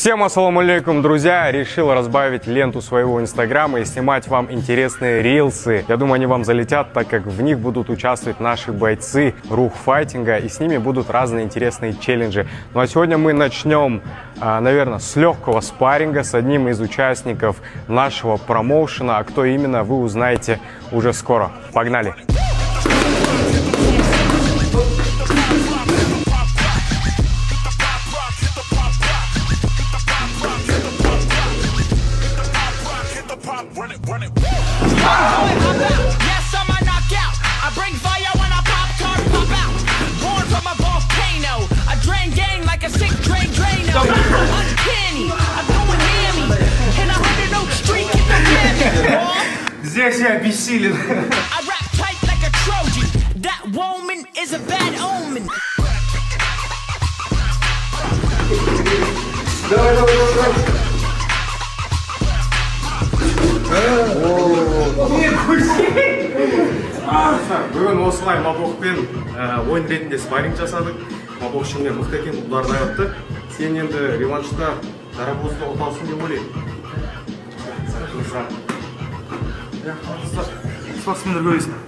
Всем ассаламу алейкум, друзья! Решил разбавить ленту своего инстаграма и снимать вам интересные рилсы. Я думаю, они вам залетят, так как в них будут участвовать наши бойцы рухфайтинга, и с ними будут разные интересные челленджи. Ну а сегодня мы начнем, наверное, с легкого спарринга с одним из участников нашего промоушена. А кто именно, вы узнаете уже скоро. Погнали! Здесь я бессилен. Давай, давай, давай. Бүгін осылай Мабокпен ойын ретінде спарринг жасадық. Мабок шынымен мықты екен, ұлдарды айтты. Сен енді реваншта дарабозды ұтасың деп ойлаймын. Спортсмендер көресің.